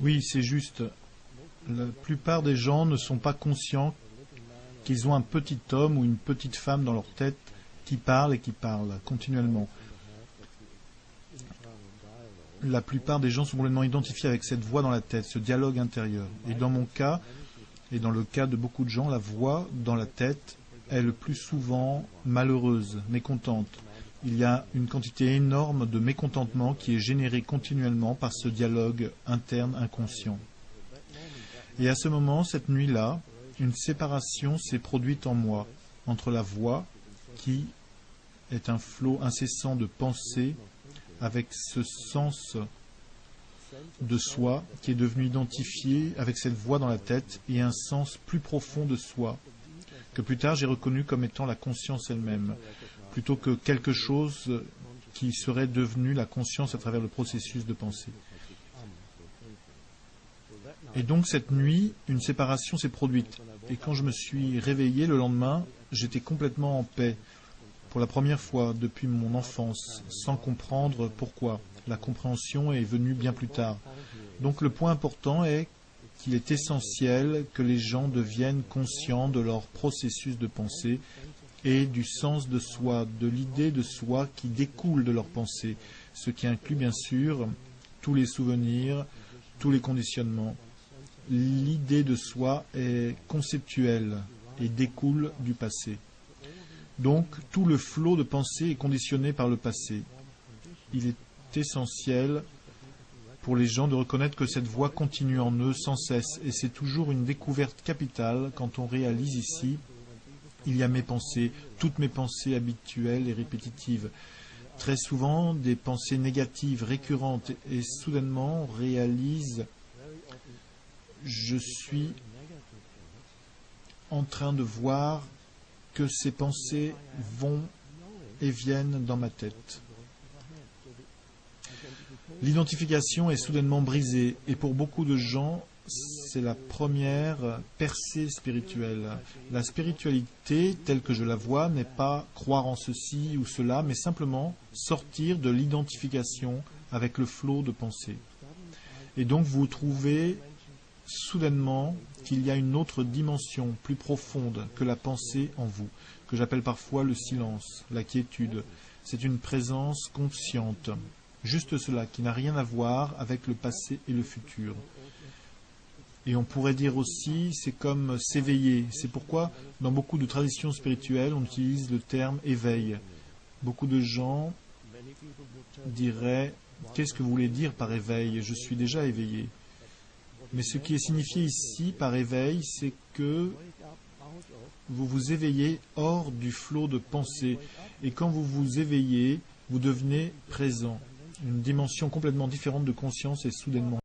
Oui, c'est juste. La plupart des gens ne sont pas conscients qu'ils ont un petit homme ou une petite femme dans leur tête qui parle et qui parle continuellement. La plupart des gens sont complètement identifiés avec cette voix dans la tête, ce dialogue intérieur. Et dans mon cas, et dans le cas de beaucoup de gens, la voix dans la tête est le plus souvent malheureuse, mécontente. Il y a une quantité énorme de mécontentement qui est générée continuellement par ce dialogue interne inconscient. Et à ce moment, cette nuit-là, une séparation s'est produite en moi entre la voix, qui est un flot incessant de pensée, avec ce sens de soi qui est devenu identifié avec cette voix dans la tête, et un sens plus profond de soi, que plus tard j'ai reconnu comme étant la conscience elle-même, plutôt que quelque chose qui serait devenu la conscience à travers le processus de pensée. Et donc cette nuit, une séparation s'est produite. Et quand je me suis réveillé le lendemain, j'étais complètement en paix, pour la première fois depuis mon enfance, sans comprendre pourquoi. La compréhension est venue bien plus tard. Donc le point important est qu'il est essentiel que les gens deviennent conscients de leur processus de pensée et du sens de soi, de l'idée de soi qui découle de leur pensée, ce qui inclut bien sûr tous les souvenirs, tous les conditionnements. L'idée de soi est conceptuelle et découle du passé. Donc, tout le flot de pensée est conditionné par le passé. Il est essentiel pour les gens de reconnaître que cette voix continue en eux sans cesse. Et c'est toujours une découverte capitale quand on réalise ici, il y a mes pensées, toutes mes pensées habituelles et répétitives. Très souvent, des pensées négatives, récurrentes, et soudainement, on réalise, je suis en train de voir que ces pensées vont et viennent dans ma tête. L'identification est soudainement brisée, et pour beaucoup de gens, c'est la première percée spirituelle. La spiritualité, telle que je la vois, n'est pas croire en ceci ou cela, mais simplement sortir de l'identification avec le flot de pensée. Et donc vous trouvez soudainement qu'il y a une autre dimension plus profonde que la pensée en vous, que j'appelle parfois le silence, la quiétude. C'est une présence consciente, juste cela, qui n'a rien à voir avec le passé et le futur. Et on pourrait dire aussi, c'est comme s'éveiller. C'est pourquoi, dans beaucoup de traditions spirituelles, on utilise le terme éveil. Beaucoup de gens diraient, qu'est-ce que vous voulez dire par éveil? Je suis déjà éveillé. Mais ce qui est signifié ici par éveil, c'est que vous vous éveillez hors du flot de pensée. Et quand vous vous éveillez, vous devenez présent. Une dimension complètement différente de conscience est soudainement